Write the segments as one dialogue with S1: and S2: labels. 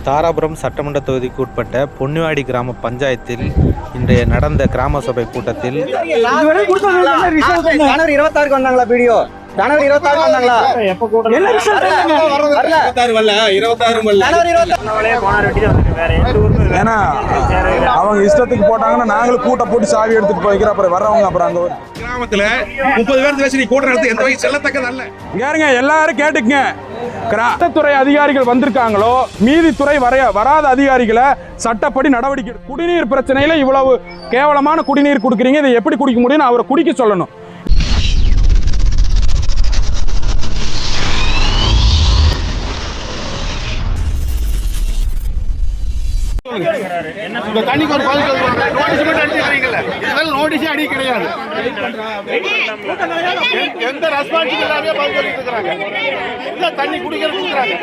S1: தாராபுரம் சட்டமன்ற தொகுதிக்கு உட்பட்ட பொன்னிவாடி கிராம பஞ்சாயத்தில் இன்றைய நடந்த கிராம சபை கூட்டத்தில்
S2: ஏன்னா அவங்க இஷ்டத்துக்கு போட்டாங்கன்னா நாங்களும் கூட்ட போட்டு சாவி எடுத்துட்டு போய்க்கிறோம். அப்புறம் வர்றவங்க அப்புறம் அங்க
S3: கிராமத்துல 30 பேர் பேசி கூட்டம் நடத்தி எந்த வகையும் செல்லத்தக்கதல்ல.
S2: யாருங்க எல்லாரும் கேட்டுக்குங்க, கிராமத்துறை அதிகாரிகள் வந்திருக்காங்களோ மீதி துறை வராத அதிகாரிகளை சட்டப்படி நடவடிக்கை. குடிநீர் பிரச்சனையில இவ்வளவு கேவலமான குடிநீர் குடுக்குறீங்க, இதை எப்படி குடிக்க முடியும்னு அவரை குடிக்க சொல்லணும்.
S3: தண்ணிக்கு ஒரு நோட்டீஸ் மட்டும் அடிச்சிருக்கீங்கல்ல, இதெல்லாம் நோட்டீஸே அடி கிடையாது. எந்த ரெஸ்பான்சிபிலிட்டியாவே பதில் சொல்லிட்டு இருக்காங்க. இல்ல தண்ணி குடிக்கிறது கொடுக்குறாங்க.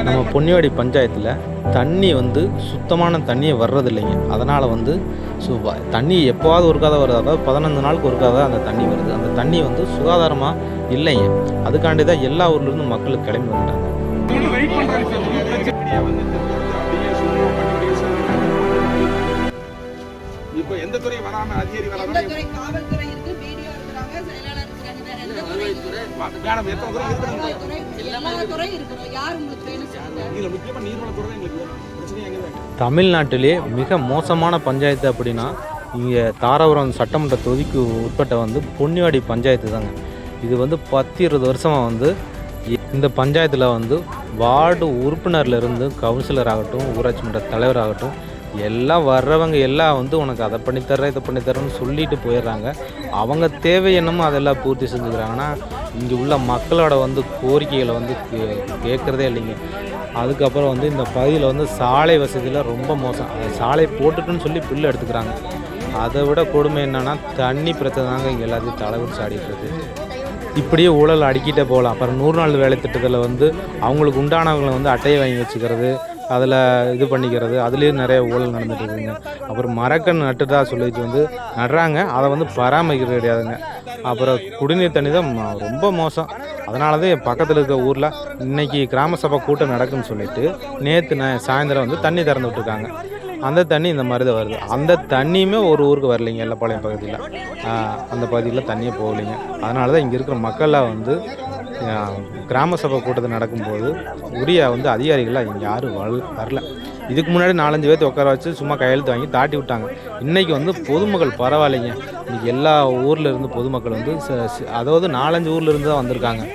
S1: நம்ம பொன்னிவாடி பஞ்சாயத்தில் தண்ணி சுத்தமான தண்ணியை வர்றதில்லைங்க. அதனால் தண்ணி எப்போவாவது ஒருக்காத வருது, அதாவது 15 நாளுக்கு ஒருக்காத அந்த தண்ணி வருது. அந்த தண்ணி சுகாதாரமாக இல்லைங்க. அதுக்காண்டி தான் எல்லா ஊர்லேருந்து மக்களுக்கு கிளம்பி வந்துட்டாங்க.
S3: இப்போ எந்த துறை வராம அதிகாரி வராம
S4: காவல்துறை இருக்கு, மீடியா இருக்காங்க, செயலாளர் இருக்காங்க, எந்த துறை
S3: மேடம் எத்தனை துறை
S4: இருக்கு? எல்லா துறை இருக்கு. யார் உங்களுக்கு வேணும் சொல்லுங்க.
S3: இதுல முக்கியமா நீர்வளத்துறை தான் எங்களுக்கு பிரச்சனை. எங்க
S1: தமிழ்நாட்டிலே மிக மோசமான பஞ்சாயத்து அப்படின்னா இங்கே தாராபுரம் சட்டமன்ற தொகுதிக்கு உட்பட்ட பொன்னிவாடி பஞ்சாயத்து தாங்க. இது 10-20 வருஷமாக இந்த பஞ்சாயத்தில் வார்டு உறுப்பினர்லேருந்து கவுன்சிலர் ஆகட்டும், ஊராட்சி மன்ற தலைவராகட்டும், எல்லாம் வர்றவங்க எல்லாம் உனக்கு அதை பண்ணித்தர்றேன் இதை பண்ணித்தரேன்னு சொல்லிட்டு போயிடுறாங்க. அவங்க தேவை என்னமோ அதெல்லாம் பூர்த்தி செஞ்சுக்கிறாங்கன்னா இங்கே உள்ள மக்களோட கோரிக்கைகளை கேட்குறதே இல்லைங்க. அதுக்கப்புறம் இந்த பகுதியில் சாலை வசதியில் ரொம்ப மோசம். சாலை போட்டுட்டுன்னு சொல்லி பில்லு எடுத்துக்கிறாங்க. அதை விட கொடுமை என்னென்னா தண்ணி பிரச்சனை தாங்க இங்கே எல்லாத்தையும் தலைவரிச்சு ஆடிட்டுருக்கு. இப்படியே ஊழல் அடிக்கிட்டே போகலாம். அப்புறம் 100 நாள் வேலை திட்டத்தில் அவங்களுக்கு உண்டானவங்களை அட்டையை வாங்கி வச்சுக்கிறது, அதில் இது பண்ணிக்கிறது, அதுலேயும் நிறைய ஊழல் நடந்துட்டு இருக்குங்க. அப்புறம் மரக்கன்று நட்டுட்டா சொல்லிட்டு நடுறாங்க, அதை பராமரிக்கிறது கிடையாதுங்க. அப்புறம் குடிநீர் தண்ணி தான் ரொம்ப மோசம். அதனால தான் என் பக்கத்தில் இருக்க ஊரில் இன்றைக்கி கிராம சபை கூட்டம் நடக்குன்னு சொல்லிட்டு நேற்று சாயந்தரம் தண்ணி திறந்து விட்டுருக்காங்க. அந்த தண்ணி இந்த மாதிரி தான் வருது. அந்த தண்ணியுமே ஒரு ஊருக்கு வரலைங்க. எல்லப்பாளையம் பகுதியில் அந்த பகுதியில் தண்ணியே போகலைங்க. அதனால தான் இங்கே இருக்கிற மக்கள்லாம் கிராம சபை கூட்டத்தில் நடக்கும்போது உரிய அதிகாரிகளாக இங்கே யாரும் வரல. இதுக்கு முன்னாடி 4-5 பேர்த்து உட்கார வச்சு சும்மா கையெழுத்து வாங்கி தாட்டி விட்டாங்க. இன்றைக்கி பொதுமக்கள் பரவாயில்லைங்க. இன்றைக்கி எல்லா ஊரில் இருந்து பொதுமக்கள் அதாவது 4-5 ஊரில் இருந்து தான் வந்திருக்காங்க.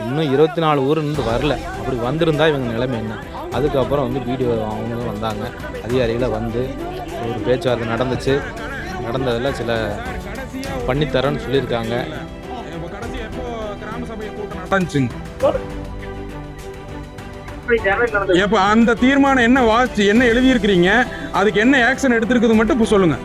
S1: இன்னும் 24 ஊர்லேருந்து வரல. அப்படி வந்திருந்தால் இவங்க நிலைமை என்ன? அதுக்கப்புறம் வீடியோ அவங்களும் வந்தாங்க. அதிகாரிகளை ஒரு பேச்சுவார்த்தை நடந்துச்சு. நடந்ததில் சில பண்ணித்தரேன்னு சொல்லியிருக்காங்க.
S2: எப்ப அந்த தீர்மானம் என்ன வாசி என்ன எழுதியிருக்கிறீங்க, அதுக்கு என்ன ஆக்ஷன் எடுத்திருக்குது மட்டும் இப்போ சொல்லுங்க.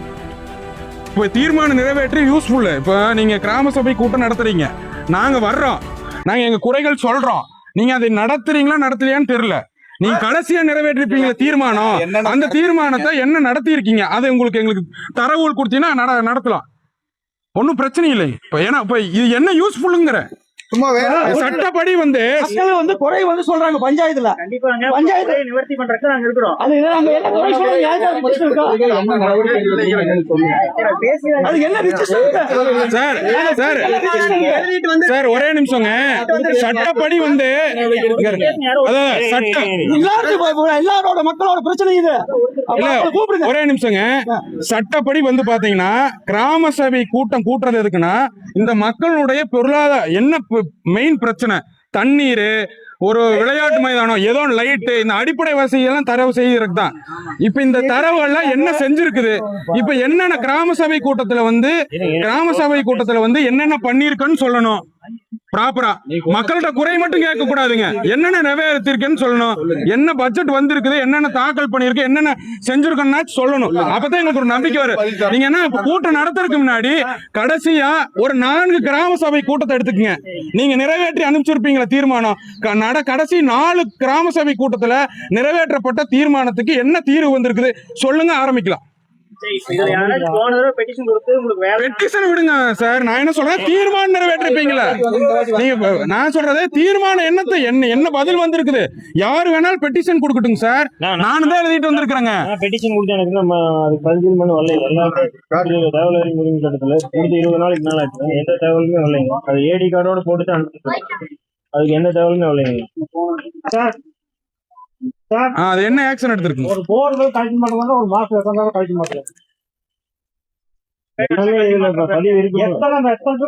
S2: இப்போ தீர்மானம் நிறைவேற்றி யூஸ்ஃபுல். இப்போ நீங்க கிராம சபை கூட்டம் நடத்துறீங்க, நாங்க வர்றோம், நாங்க எங்க குறைகள் சொல்றோம், நீங்க அதை நடத்துறீங்களா நடத்தலையான்னு தெரியல. நீங்க கடைசியா நிறைவேற்றிருப்பீங்களா தீர்மானம், அந்த தீர்மானத்தை என்ன நடத்தி இருக்கீங்க அதை எங்களுக்கு தரவுகள் கொடுத்தீங்கன்னா நடத்தலாம், ஒன்றும் பிரச்சனை இல்லை. இப்போ ஏன்னா இப்போ இது என்ன யூஸ்ஃபுல்லுங்கிற சட்டப்படி
S5: குறை சொல்றாங்க பஞ்சாயத்துல. பஞ்சாயத்து நிவர்த்தி பண்றதுக்கு நாங்க இருக்கிறோம். அது நாங்க என்ன குறை சொல்றோம், யாருக்கு பிரச்சனை இருக்கா? அது என்ன
S2: சார் சார் சார் ஒரே நிமிஷங்க. சட்டப்படி
S5: எல்லாரோட மக்களோட பிரச்சனை இது.
S2: ஒரே நிமிஷங்க. சட்டப்படி பாத்தீங்கன்னா கிராம சபை கூட்டம் கூட்டுறது எதுக்குன்னா இந்த மக்களுடைய பொருளாதார என்ன மெயின் பிரச்சனை, தண்ணீர், ஒரு விளையாட்டு மைதானம், ஏதோ லைட்டு, இந்த அடிப்படை வசதி எல்லாம் தரவு செய்யறதுக்கு தான். இப்ப இந்த தரவு எல்லாம் என்ன செஞ்சிருக்குது, இப்ப என்னென்ன கிராம சபை கூட்டத்துல என்னென்ன பண்ணிருக்குன்னு சொல்லணும். ப்ராப்பரா மக்கள்கிட்ட குறை மட்டும் கேட்க கூடாதுங்க. என்னென்ன நிறைவேற்றிருக்குன்னு சொல்லணும், என்ன பட்ஜெட் வந்திருக்குது, என்னென்ன தாக்கல் பண்ணிருக்கு, என்னென்ன செஞ்சிருக்கோம்னா சொல்லணும். அப்பதான் எங்களுக்கு ஒரு நம்பிக்கை வரும். நீங்க என்ன கூட்டம் நடத்துறதுக்கு முன்னாடி கடைசியா ஒரு 4 கிராம சபை கூட்டத்தை எடுத்துக்கங்க. நீங்க நிறைவேற்றி அனுப்பிச்சிருப்பீங்களா தீர்மானம், கடைசி 4 கிராம சபை கூட்டத்துல நிறைவேற்றப்பட்ட தீர்மானத்துக்கு என்ன தீர்வு வந்திருக்குது சொல்லுங்க, ஆரம்பிக்கலாம். பெட்டிஷன் விடுங்க சார். நான் என்ன சொல்றேன், தீர்மானம் நிறைவேற்றிருப்பீங்களா நீங்க? நான் சொல்றது தீர்மானம் என்ன பதில் வந்திருக்குது. யாரு வேணாலும் பெட்டிஷன் கொடுக்கட்டுங்க சார். நானும் தான் எழுதிட்டு வந்திருக்கிறேங்க.
S6: பெட்டிஷன் கொடுத்து எனக்கு நம்ம அதுக்கு பதில் பண்ண வரல. எல்லாம் தகவல் அறியும் உரிமை சட்டத்துல கொடுத்து 20 நாளைக்கு மேல ஆச்சு. எந்த தகவலுமே வரலைங்க. அது ஏடி கார்டோட போட்டு அனுப்பிச்சு. அதுக்கு எந்த தகவலுமே வரலைங்க சார்.
S2: அது என்ன ஆக்ஷன் எடுத்திருக்குங்க?
S6: ஒரு போர்டு கழிக்க மாட்டோம். ஒரு மாசம் எத்தனை கழிக்க மாட்டோம். எத்தனை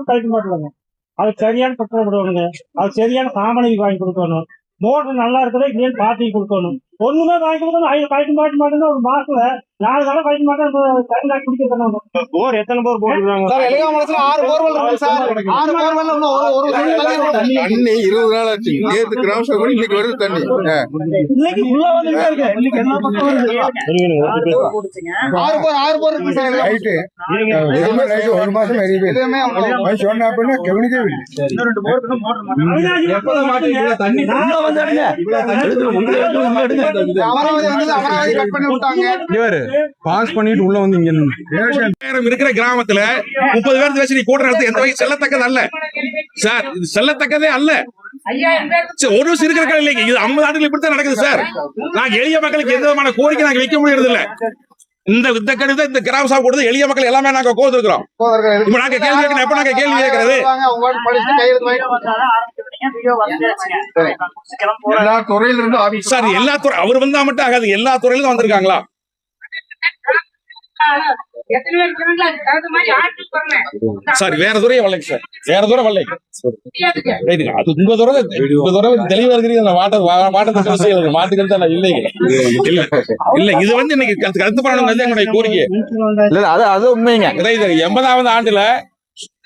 S6: கழிக்க மாட்டோங்க. அதுக்கு சரியான பத்திரம் விடுவானுங்க. அது சரியான சாமானிக்கு வாங்கி கொடுக்கணும். மோட்டர் நல்லா இருக்கிறத கிளீன் பார்ட்டி கொடுக்கணும். ஒண்ணுமே வாங்கி கொடுக்கணும். கழிக்க மாட்டேன். ஒரு மாசத்துல 4 தடவை கழிக்க மாட்டேன். தண்ணி குடிக்க தரணும். போர் எத்தனை போர் போட்டுருக்காங்க
S3: சார்? எலிகாமலத்துல 6 போர்வெல் இருக்கு சார். 6 போர்வெல்
S7: தண்ணி 20 நாள் ஆச்சு. நேத்து கிராம சபை இன்னைக்கு வருது தண்ணி.
S5: இன்னைக்கு ஃபுல்லா வந்துட்டே இருக்கு. இன்னைக்கு என்ன பக்கம் வருது?
S3: 6 போர் இருக்கு சார்.
S7: நைட்டு ஒரு மாசம் சொன்ன அப்படின்னா கவனிக்கவே இல்லை.
S5: தண்ணி ஃபுல்லா வந்துடுங்க.
S3: அமராவதி கட் பண்ணி விட்டாங்க.
S2: இவரு பாஸ் பண்ணிட்டு உள்ள வந்து இங்க இருக்கிற கிராமத்துல 30 பேர் வச்சு நீ கூட்டம் நடத்த எந்த வகை செல்லத்தக்கது அல்ல சார். இது செல்லத்தக்கதே அல்ல. ஒரு வருஷம் இருக்கிற இல்லைங்க. இது 50 ஆண்டுகள் இப்படித்தான் நடக்குது சார். நாங்க எளிய மக்களுக்கு எந்த விதமான கோரிக்கை நாங்க வைக்க முடியறது இல்ல. இந்த கடிதம் இந்த கிராம சபை கொடுத்து எளிய மக்கள் எல்லாமே நாங்க கோர்த்துக்கிறோம். இப்ப நாங்க கேள்வி கேட்கணும். எப்ப நாங்க கேள்வி கேட்கறது?
S7: எல்லா துறையில இருந்து
S2: சார் எல்லா துறை அவர் வந்தா மட்டும் ஆகாது. எல்லா துறையிலும் வந்திருக்காங்களா? சார் வேற துறையே வரலைங்க சார். வேற துறை வரலைங்க. அது உங்க துறை தெளிவா இருக்கிறீங்க. மாட்டுக்கிறது இல்லைங்க. இல்ல இது வந்து இன்னைக்கு கருத்து பண்ணணும் எங்களுடைய கோரிக்கை.
S7: அது உண்மைங்க.
S2: 80வது ஆண்டுல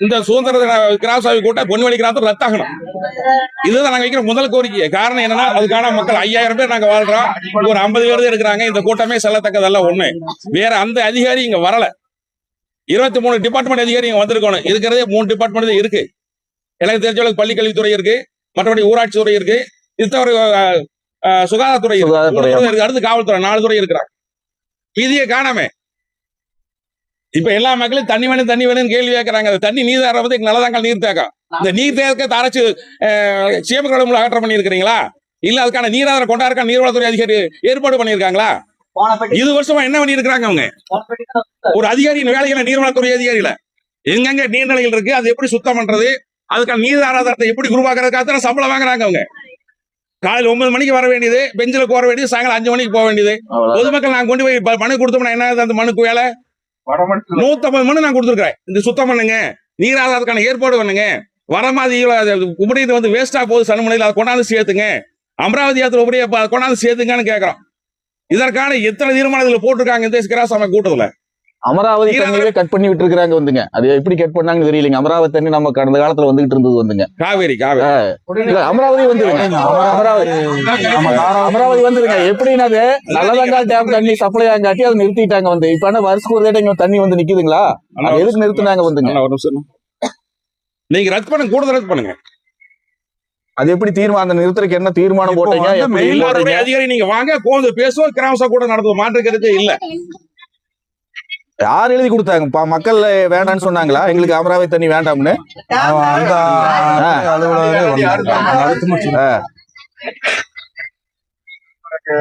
S2: இந்த சுதந்திர கிராம சபை கூட்டம் பொன்வெளி கிராமத்தில் ரத்தாகணும். இதுதான் நாங்க வைக்கிற முதல் கோரிக்கை. காரணம் என்னன்னா, அதுக்கான மக்கள் 5000 பேர் நாங்க வாழ்றோம். ஒரு 50 பேர் தான் இருக்கிறாங்க. இந்த கூட்டமே செல்லத்தக்கதல்ல. ஒண்ணு வேற அந்த அதிகாரி இங்க வரல. 23 டிபார்ட்மெண்ட் அதிகாரி இங்க வந்திருக்கணும். இருக்கிறதே 3 டிபார்ட்மெண்ட் தான் இருக்கு. எனக்கு தெரிஞ்சவங்களுக்கு பள்ளி கல்வித்துறை இருக்கு, மற்றபடி ஊராட்சி துறை இருக்கு, இது தவிர சுகாதாரத்துறை இருக்கு, அடுத்து காவல்துறை 4 துறை இருக்கிறாங்க. இதையே காணாமே. இப்ப எல்லா மக்களும் தண்ணி வேணும் கேள்வி கேட்கறாங்க. தண்ணி நீர் தரது நல்லதாங்க. நீர் தேக்கம் இந்த நீர் தேக்கத்தை அரைச்சு சேமக்கடவுள் அகற்றம் பண்ணிருக்கீங்களா? இல்ல அதுக்கான நீராதாரம் கொண்டாடுற நீர்வளத்துறை அதிகாரி ஏற்பாடு பண்ணிருக்காங்களா? 20 வருஷமா என்ன பண்ணி இருக்கிறாங்க அவங்க? ஒரு அதிகாரியின் வேலைகளை நீர்வளத்துறை அதிகாரிகள எங்கெங்க நீர்நிலைகள் இருக்கு, அது எப்படி சுத்தம் பண்றது, அதுக்கான நீர் ஆதாரத்தை எப்படி உருவாக்குறதுக்காக சம்பளம் வாங்குறாங்க அவங்க. காலையில் 9 மணிக்கு வர வேண்டியது, பெஞ்சில் போற வேண்டியது, சாயங்காலம் 5 மணிக்கு போக வேண்டியது. பொதுமக்கள் நாங்க கொண்டு போய் மனு கொடுத்தோம்னா என்ன அந்த மனுக்கு வேலை? 150 மனு நான் கொடுத்துருக்கேன். இந்த சுத்தம் பண்ணுங்க, நீர் ஆதாரத்துக்கான ஏற்பாடு பண்ணுங்க, வரமாதி உபரியை வந்து வேஸ்டா போகுது சனமுனையில், அதை கொண்டாந்து சேர்த்துங்க, அமராவதி யாத்திரை உபரியை கொண்டாந்து சேர்த்துங்கன்னு கேட்கறோம். இதற்கான எத்தனை தீர்மானத்தில் போட்டிருக்காங்க இந்த கிராம சபை கூட்டத்துல?
S8: அமராவதி தண்ணியவே கட் பண்ணி விட்டு இருக்காங்க வந்துங்க. அது எப்படி கட் பண்ணாங்கன்னு தெரியலங்க. அமராவதி தண்ணி நம்ம கடந்த காலத்துல வந்துகிட்டு இருந்தது வந்துங்க.
S2: காவேரி
S8: அமராவதி வந்துருங்க. அமராவதி வந்துருங்க. எப்படின்னா நல்லதங்கால் டேம் தண்ணி சப்ளை ஆங்காட்டி அதை நிறுத்திட்டாங்க வந்து. இப்ப என்ன வருஷத்துக்கு ஒரு இங்க தண்ணி வந்து நிக்குதுங்களா? எதுக்கு நிறுத்தினாங்க வந்துங்க?
S2: நீங்க ரத்து பண்ணுங்க, கூட ரத்து பண்ணுங்க.
S8: அது எப்படி தீர்மானம் நிறுத்துறதுக்கு என்ன தீர்மானம் போட்டீங்க?
S2: அதிகாரி நீங்க வாங்க, கோந்து பேசுவோம், கிராம சபை கூட நடத்துவோம். மாற்றுக்கிறதே இல்ல.
S8: யார் எழுதி கொடுத்தாங்க? மக்கள் வேண்டாம்னு சொன்னாங்களா? எங்களுக்கு அமராவதி தண்ணி வேண்டாம்னு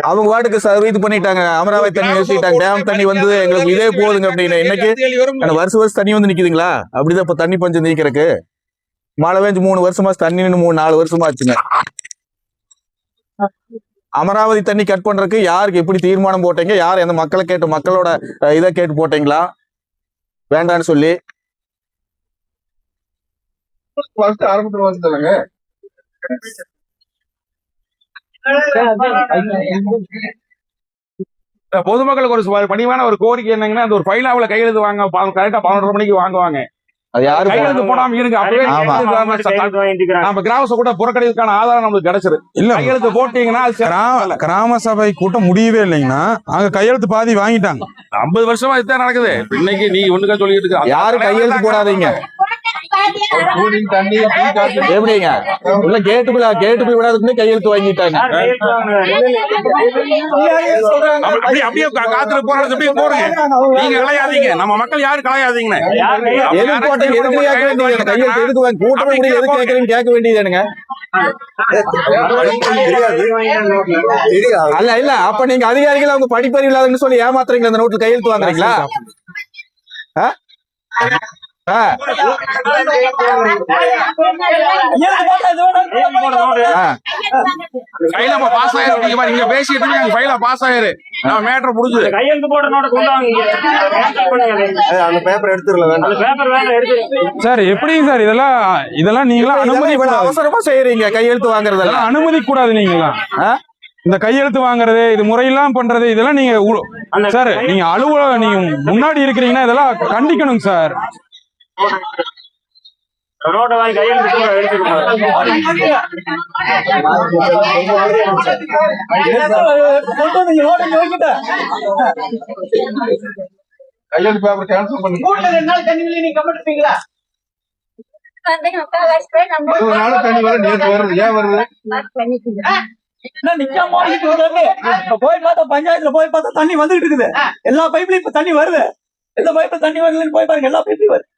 S8: அவங்க வாட்டுக்கு இது பண்ணிட்டாங்க. அமராவதி தண்ணி நிறுத்திட்டாங்க. டேம் தண்ணி வந்து எங்களுக்கு இதே போதுங்க அப்படின்னு. இன்னைக்கு வருஷம் தண்ணி வந்து நிக்குதுங்களா? அப்படிதான் இப்ப தண்ணி பஞ்சம் நீக்கிறதுக்கு. மழை பெஞ்சு 3 வருஷமா தண்ணி 3-4 வருஷமா ஆச்சுங்க. அமராவதி தண்ணி கட் பண்றதுக்கு யாருக்கு எப்படி தீர்மானம் போட்டீங்க? யார் எந்த மக்களை கேட்டு, மக்களோட இதை கேட்டு போட்டீங்களா வேண்டான்னு சொல்லி?
S7: ஆரம்பத்துல
S2: பொதுமக்களுக்கு ஒரு பணிவான ஒரு கோரிக்கை என்னங்கன்னா, அந்த ஒரு ஃபைலாவில் கையெழுத்து வாங்க கரெக்டா 11:30 மணிக்கு வாங்குவாங்க.
S8: அது யாரு
S2: கையெழுத்து போடாம இருங்க. நம்ம கிராம சபை கூட புறக்கணிக்கான ஆதாரம் நம்மளுக்கு கிடைச்சது இல்ல. கையெழுத்து போட்டீங்கன்னா
S9: கிராம சபை கூட்டம் முடியவே இல்லைங்கன்னா அங்க கையெழுத்து பாதி வாங்கிட்டாங்க.
S2: 50 வருஷமா இதுதான் நடக்குது. இன்னைக்கு நீ ஒண்ணுக்கா சொல்லிட்டு இருக்க.
S8: யாரும் கையெழுத்து போடாதீங்க.
S7: கூலிங் தண்ணி டீ காஃபி
S8: எப்படிங்க உள்ள கேட்டுக்குள்ள விடாதுக்குமே கையெழுத்து வாங்கிட்டாங்க.
S2: அப்படியே காத்துல போறது அப்படியே போடுங்க. நீங்க கலையாதீங்க, நம்ம மக்கள் யாரும் கலையாதீங்கன்னு.
S8: எதுக்கு போட்டீங்க? எதுக்கு கேட்க வேண்டியது? கையெழுத்து எதுக்கு வாங்க கூட்டமே முடிய எதுக்கு கேட்கறீங்கன்னு கேட்க வேண்டியதுங்க. இல்ல அப்ப நீங்க அதிகாரிகள் அவங்க படிப்பறிவு இல்லாதன்னு சொல்லி ஏமாத்துறீங்களா? அந்த நோட்டுல கையெழுத்து வாங்குறீங்களா?
S2: பாஸ் ஆயிரும். நீங்க பேசிட்டு ஃபைல பாஸ் ஆயிரு. நான் மேட்டர் முடிஞ்சது.
S6: கையெழுத்து போட்ட நோட்டை கொண்டு வாங்க.
S8: அந்த பேப்பர் எடுத்துடல வேண்டாம்.
S6: அந்த பேப்பர் வேண்டாம் எடுத்து.
S9: சார் எப்படிங்க சார் இதெல்லாம் நீங்களா அனுமதி
S8: அவசரமா செய்யறீங்க கையெழுத்து வாங்குறதெல்லாம்
S9: அனுமதி கூடாது. நீங்களா இந்த கையெழுத்து வாங்குறது இது முறையெல்லாம் பண்றது இதெல்லாம் நீங்க சார் நீங்க அலுவலகம் நீங்க முன்னாடி இருக்கிறீங்கன்னா இதெல்லாம் கண்டிக்கணும் சார்.
S6: நோட்டை வாங்கி கையெழுத்து
S7: கையெழுத்து பேப்பர் கேன்சல் பண்ணுங்க.
S5: 2 நாள் தண்ணி இல்லை, நீங்க கம்மிட்டீங்களா?
S7: 20 நாள் தண்ணி வர நேற்று வருது. ஏன் வருது?
S5: போய் பார்த்தா பஞ்சாயத்துல போய் பார்த்தா தண்ணி வந்துட்டு இருக்குது. எல்லா பைப்லயும் இப்ப தண்ணி வருது. எந்த பைப்ல தண்ணி வரலன்னு போய் பாருங்க, எல்லா பைப்லயும் வருது.